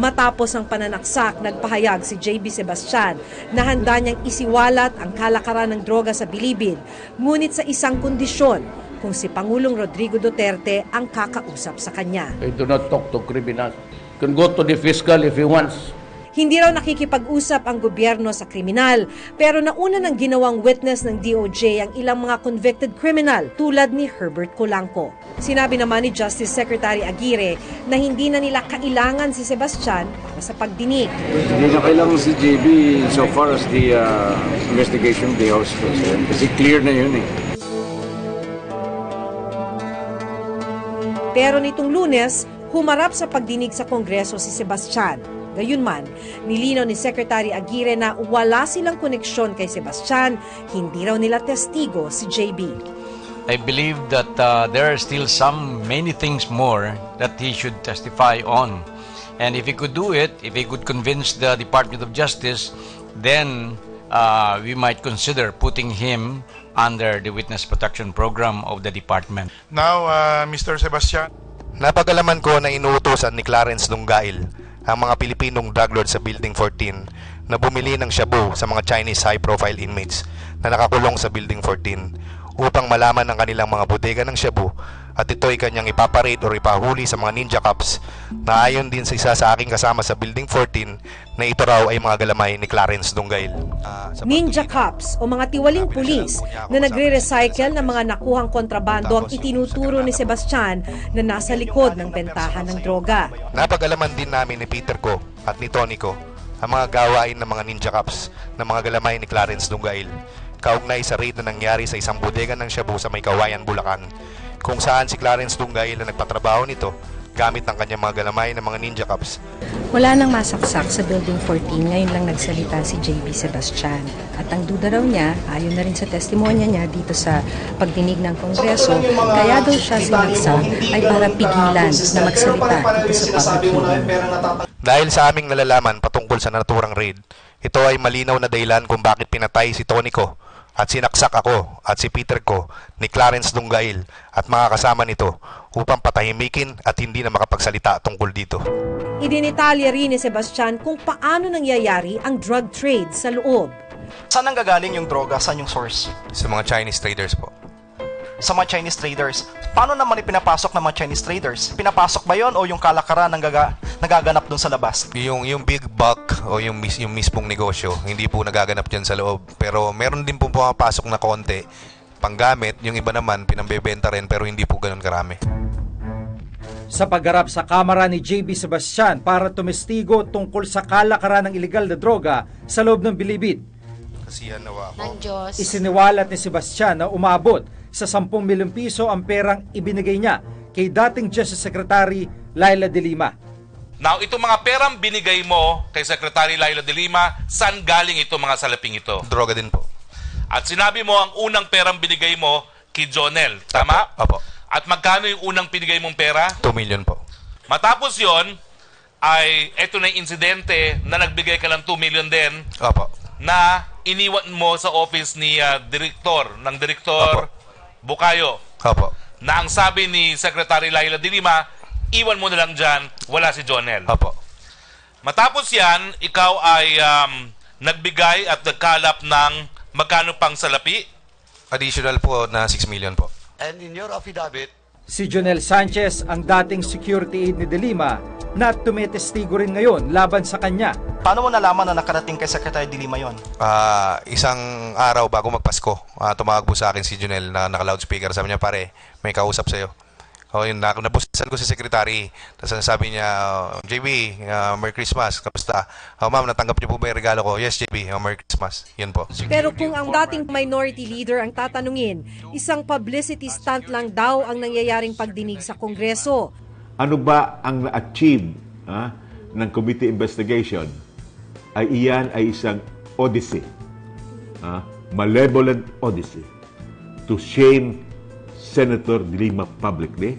Matapos ang pananaksak, nagpahayag si JB Sebastian na handa niyang isiwalat ang kalakaran ng droga sa Bilibid, ngunit sa isang kondisyon, kung si Pangulong Rodrigo Duterte ang kakausap sa kanya. I do not talk to criminals. You can go to the fiscal if he wants. Hindi raw nakikipag-usap ang gobyerno sa kriminal, pero nauna ng ginawang witness ng DOJ ang ilang mga convicted criminal tulad ni Herbert Colanco. Sinabi naman ni Justice Secretary Aguirre na hindi na nila kailangan si Sebastian para sa pagdinig. Hindi na kailangan si JB so far as the investigation of the House President kasi clear na yun eh. Pero nitong Lunes, humarap sa pagdinig sa Kongreso si Sebastian. Gayunman, nilinaw ni Secretary Aguirre na wala silang koneksyon kay Sebastian, hindi raw nila testigo si JB. I believe that there are still many things more that he should testify on. And if he could do it, if he could convince the Department of Justice, then we might consider putting him under the Witness Protection Program of the Department. Now, Mr. Sebastian. Napagalaman ko na inuutosan ni Clarence Lungail ang mga Pilipinong drug lord sa Building 14 na bumili ng shabu sa mga Chinese high-profile inmates na nakakulong sa Building 14 upang malaman ang kanilang mga bodega ng shabu at ito'y kanyang ipaparade o ipahuli sa mga ninja cops na ayon din sa isa sa aking kasama sa Building 14 na ito raw ay mga galamay ni Clarence Lungail. Ninja cops o mga tiwaling pulis na nagre-recycle ng mga nakuhang kontrabando ang itinuturo ni Sebastian na nasa likod ng bentahan ng droga. Napag-alaman din namin ni Peter ko at ni Tony ko ang mga gawain ng mga ninja cops na mga galamay ni Clarence Lungail kaugnay sa raid na nangyari sa isang bodega ng shabu sa May Kawayan, Bulacan, kung saan si Clarence Lungail na nagpatrabaho nito gamit ng kanyang mga galamay ng mga ninja cops. Wala nang masaksak sa Building 14, ngayon lang nagsalita si JB Sebastian. At ang duda raw niya, ayon na rin sa testimonya niya dito sa pagdinig ng Kongreso, kaya daw siya sinaksak ay para pigilan na magsalita dito sa public hearing. Dahil sa aming nalalaman patungkol sa naturang raid, ito ay malinaw na dahilan kung bakit pinatay si Tony ko at sinaksak ako at si Peter ko ni Clarence Lungail at mga kasama nito upang patahimikin at hindi na makapagsalita tungkol dito. Idinitalya rin ni Sebastian kung paano nangyayari ang drug trade sa loob. Saan nanggagaling yung droga? Saan yung source? Sa mga Chinese traders po. Sa mga Chinese traders. Paano naman ipinapasok ng mga Chinese traders? Pinapasok ba yon o yung kalakaran nagaganap dun sa labas? Yung big bulk o yung mismong negosyo, hindi po nagaganap dyan sa loob. Pero meron din po pumapasok na konti, panggamit, yung iba naman pinambebenta rin pero hindi po ganun karami. Sa pagharap sa kamera ni JB Sebastian para tumestigo tungkol sa kalakaran ng ilegal na droga sa loob ng Bilibid, isiniwalat ni Sebastian na umabot sa 10 milyong piso ang perang ibinigay niya kay dating Justice Secretary Laila De Lima. Now, itong mga perang binigay mo kay Secretary Laila De Lima, saan galing itong mga salaping ito? Droga din po. At sinabi mo ang unang perang binigay mo kay Jonel, tama? Opo. At magkano yung unang binigay mong pera? 2 million po. Matapos yon ay ito na yung insidente na nagbigay ka ng 2 million din. Opo. Na iniwan mo sa office ni Direktor Opo. Bukayo. Opo. Na ang sabi ni Secretary Laila De Lima, iwan mo na lang dyan, wala si Jonel. Opo. Matapos yan, ikaw ay nagbigay at nagkalap ng magkano pang salapi? Additional po na 6 million po. And in your affidavit, si Jonel Sanchez ang dating security aide ni De Lima na tumetestigo rin ngayon laban sa kanya. Paano mo nalaman na nakarating kay Secretary De Lima yon? Isang araw bago magpasko, tumawag po sa akin si Jonel na naka-loudspeaker. Sabi niya, pare, may kausap sa'yo. Yun, nabusan ko si Secretary. Tapos sabi niya, JB, Merry Christmas, kamusta? Ma'am, natanggap niyo po ba yung regalo ko? Yes, JB, Merry Christmas. Yun po. Pero kung ang dating minority leader ang tatanungin, isang publicity stunt lang daw ang nangyayaring pagdinig sa Kongreso. Ano ba ang na-achieve ng committee investigation? Ay iyan ay isang odyssey, malevolent odyssey to shame Senator De Lima publicly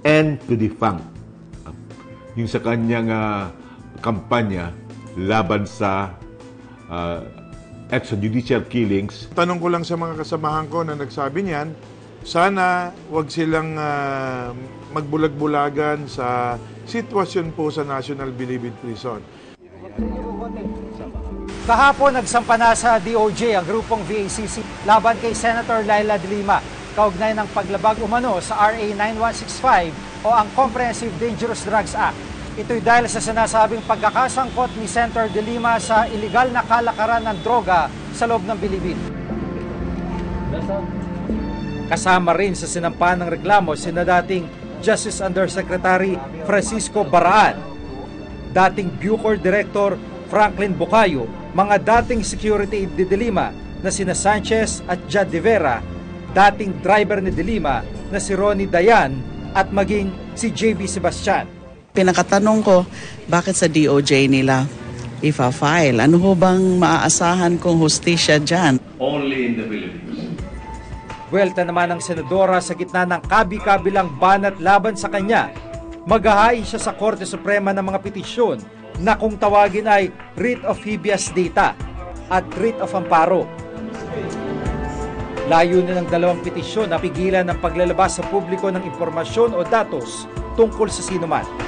and to defang yung sa kanyang kampanya laban sa extrajudicial killings. Tanong ko lang sa mga kasamahan ko na nagsabi niyan, sana wag silang magbulag-bulagan sa sitwasyon po sa National Bilibid Prison. Kahapon nagsampa na sa DOJ ang grupong VACC laban kay Senator Laila de Lima kaugnay ng paglabag umano sa RA 9165 o ang Comprehensive Dangerous Drugs Act. Ito'y dahil sa sinasabing pagkakasangkot ni Senator de Lima sa iligal na kalakaran ng droga sa loob ng Bilibid. Kasama rin sa sinampa ng reklamo sina dating Justice Undersecretary Francisco Baraan, dating Bucor Director Franklin Bucayo, mga dating security aide ni de Lima na sina Sanchez at Jad de Vera, dating driver ni de Lima na si Ronnie Dayan at maging si JB Sebastian. Pinakatanong ko, bakit sa DOJ nila ifa-file? Ano ho bang maaasahan kong hustisya dyan? Only in the Philippines. Buwelta naman ng senadora sa gitna ng kabi-kabilang banat laban sa kanya. Maghahain siya sa Korte Suprema ng mga petisyon na kung tawagin ay writ of habeas data at writ of amparo. Layunin ng dalawang petisyon na pigilan ng paglalabas sa publiko ng impormasyon o datos tungkol sa sinuman.